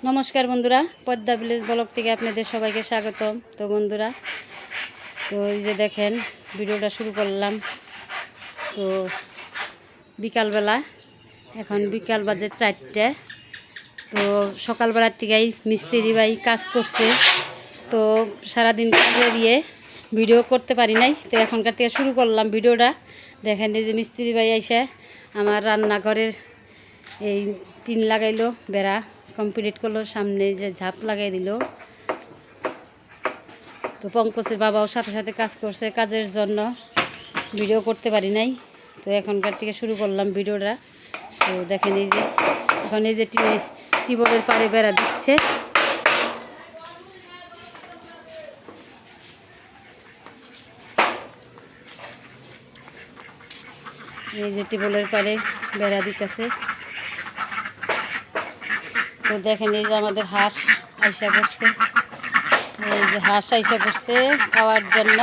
নমস্কার বন্ধুরা, Padma village blog থেকে আপনাদের সবাইকে স্বাগতম। তো বন্ধুরা, তো এই যে দেখেন ভিডিওটা শুরু করলাম। তো বিকালবেলা, এখন বিকাল বাজে 4টে। তো সকালবেলার থেকেই মিস্ত্রি ভাই কাজ করছে। তো সারাদিন কাজে দিয়ে ভিডিও করতে পারি নাই। তো এখনকার থেকে শুরু করলাম ভিডিওটা। দেখেন এই যে মিস্ত্রি ভাই এসে আমার রান্নাঘরের এই টিন লাগাইলো, বেড়া কমপ্লিট করলো, সামনে যে ঝাঁপ লাগাই দিল। তো পঙ্কজের বাবাও সাথে সাথে কাজ করছে, কাজের জন্য ভিডিও করতে পারি নাই। তো এখনকার থেকে শুরু করলাম ভিডিওটা। তো দেখেন এই যে এখন এই যে টিউবওয়েলের পাড়ে বেড়া দিচ্ছে। এই যে টিউবওয়েলের পাড়ে বেড়া দিতেছে। তো দেখেন এই যে আমাদের হাঁস আইসা পড়ছে, এই যে হাঁস আইসা পড়ছে খাওয়ার জন্য।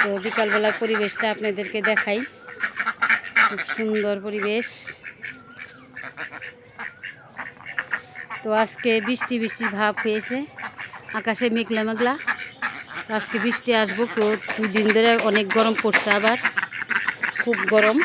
তো বিকালবেলার পরিবেশটা আপনাদেরকে দেখাই, খুব সুন্দর পরিবেশ। তো আজকে বৃষ্টি বৃষ্টি ভাব হয়েছে, আকাশে মেঘলা মেঘলা। তো আজকে বৃষ্টি আসবো। তো 2 দিন ধরে অনেক গরম পড়ছে, আবার খুব গরম।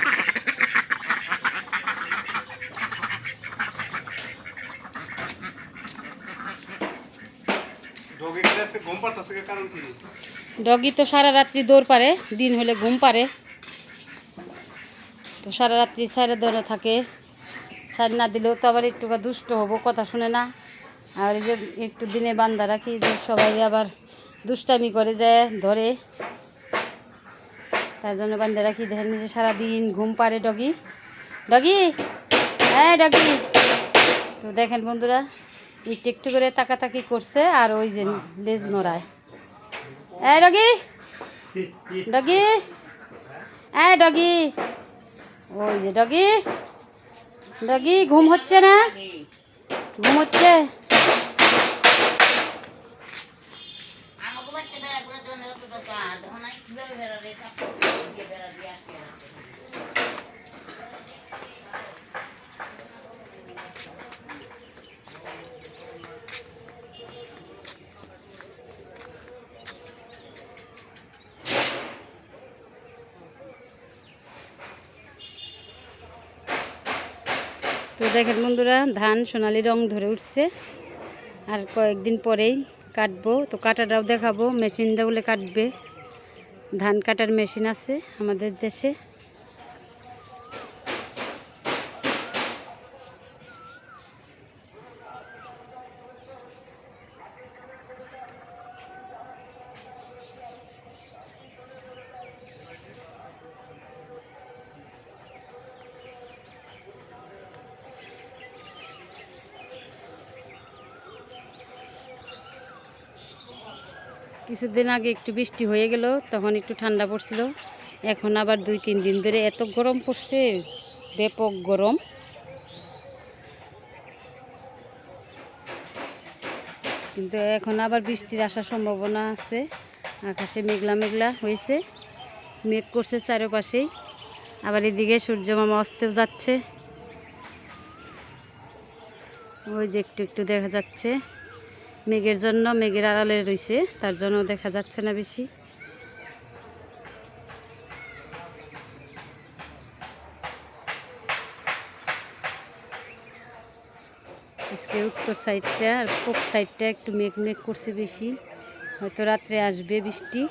ডগি তো সারা রাত্রি দৌড় পারে, দিন হলে ঘুম পারে। তো সারা রাত্রি সাইডে দৌড়ে থাকে, ছাড় না দিলেও তো আবার একটু দুষ্ট হবো, কথা শুনে না। আর এই যে একটু দিনে বান্ধা রাখি, যে সবাই আবার দুষ্টামি করে যায় ধরে, তার জন্য বান্ধা রাখি। দেখেন যে সারাদিন ঘুম পারে ডগি। ডগি, হ্যাঁ ডগি। তো দেখেন বন্ধুরা, একটু একটু করে তাকাতাকি করছে, আর ওই যে লেজ নড়ায়। এই ডগি, ডগি, এই ডগি, ওই যে ডগি। ডগি ঘুম হচ্ছে না? ঘুম হচ্ছে? তো দেখেন বন্ধুরা, ধান সোনালি রং ধরে উঠছে, আর কয়েকদিন পরেই কাটবো। তো কাটাটাও দেখাবো, মেশিন দিয়ে কাটবে। ধান কাটার মেশিন আছে আমাদের দেশে। কিছুদিন আগে একটু বৃষ্টি হয়ে গেল, তখন একটু ঠান্ডা পড়ছিল। এখন আবার 2-3 দিন ধরে এত গরম পড়ছে, ব্যাপক গরম। কিন্তু এখন আবার বৃষ্টির আসার সম্ভাবনা আছে। আকাশে মেঘলা মেঘলা হয়েছে, মেঘ করছে চারপাশেই। আবার এদিকে সূর্য মামা অস্তেও যাচ্ছে, ওই যে একটু একটু দেখা যাচ্ছে। মেঘের জন্য, মেঘের আড়ালে রয়েছে, তার জন্য দেখা যাচ্ছে না বেশি। আজকে উত্তর সাইডটা আর পূব সাইডটা একটু মেঘ মেঘ করছে বেশি, হয়তো রাত্রে আসবে বৃষ্টি।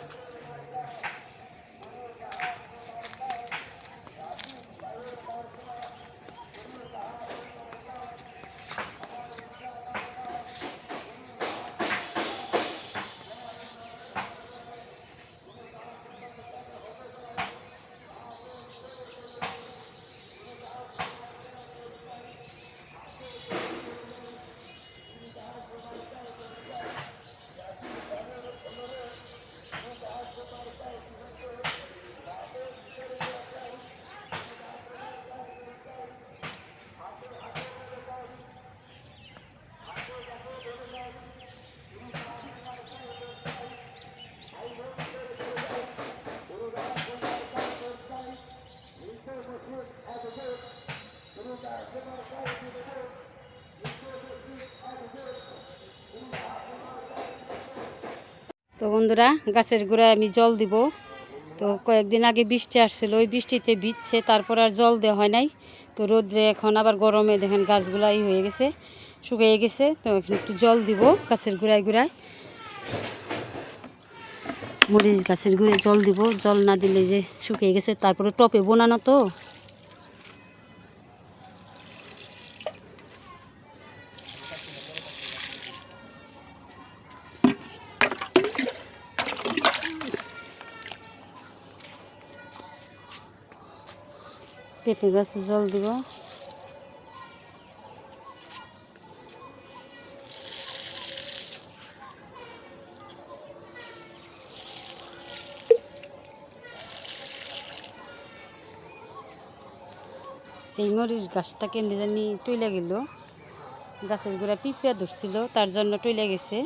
তো বন্ধুরা, গাছের গোড়ায় আমি জল দিব। তো কয়েকদিন আগে বৃষ্টি আসছিল, ওই বৃষ্টিতে ভিজছে, তারপর আর জল দেওয়া হয় নাই। তো রোদ্রে এখন আবার গরমে দেখেন গাছগুলা হয়ে গেছে, শুকিয়ে গেছে। তো এখন একটু জল দিব গাছের গোড়ায় গোড়ায়, মরিচ গাছের গোড়ায় জল দিব। জল না দিলে যে শুকিয়ে গেছে, তারপরে টপে বোনানো তো। পেঁপে গাছে জল দিব। এই মরিচ গাছটা কেমনি জানি টইলা গেল, গাছের গোড়া পিঁপড়া ধরছিল, তার জন্য টইলা গেছে।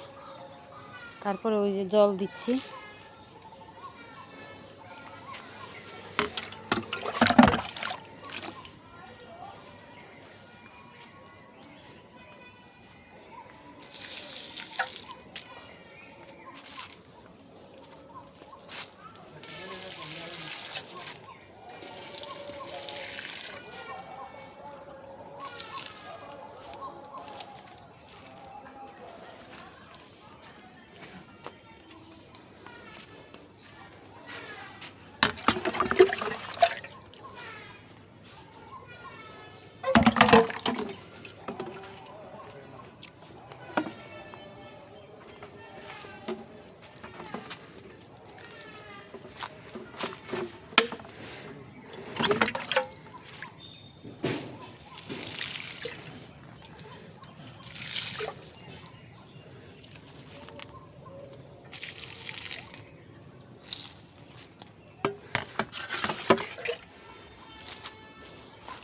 তারপরে ওই যে জল দিচ্ছি।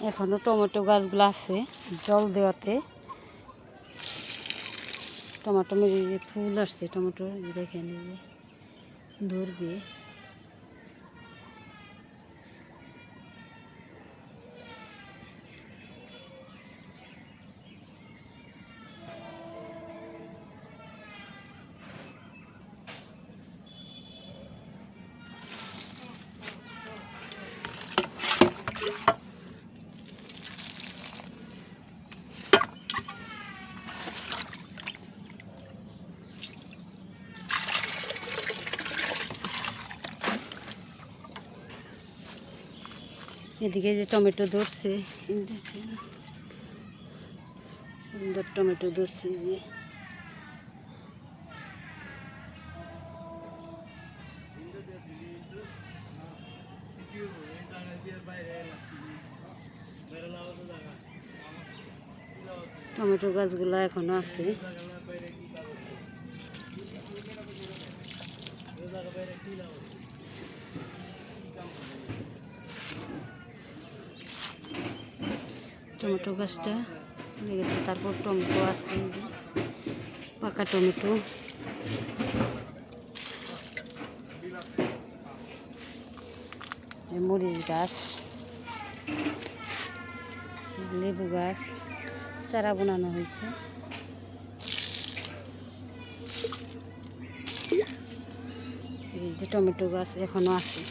এখনো টমেটো গাছগুলো আছে জল দেওয়াতে। টমেটো মেরে ফুল আসছে, টমেটো দেখেন ধরবে। এদিকে যে টমেটো ধরছে, দেখেন সুন্দর টমেটো ধরছে যে। টমেটো গাছগুলো এখনো আছে। টমেটো গাছটা লেগেছে, তারপর টমেটো আছে, পাকা টমেটো। যে মরিচ গাছ, লেবু গাছ চারা বানানো হয়েছে। এই যে টমেটো গাছ এখনো আছে।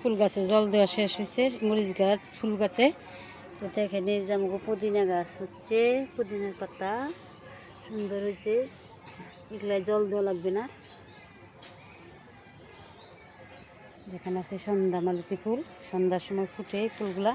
ফুল গাছে জল দেওয়া শেষ হয়েছে, মরিচ গাছ, ফুল গাছে। তো দেখেন এই যে আমাকে পুদিনা গাছ হচ্ছে, পুদিনার পাতা সুন্দর হয়েছে, এগুলাই জল দেওয়া লাগবে না। এখানে আছে সন্ধ্যা মালতী ফুল, সন্ধ্যার সময় ফুটে এই ফুলগুলা।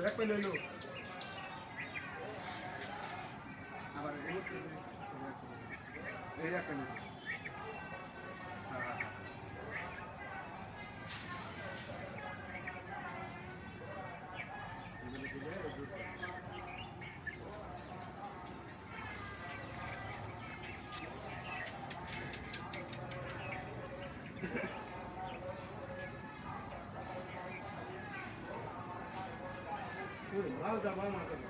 এক পাই লইলো আবার এই এক পাই লইলো লাউ যাবো আমার কাছে।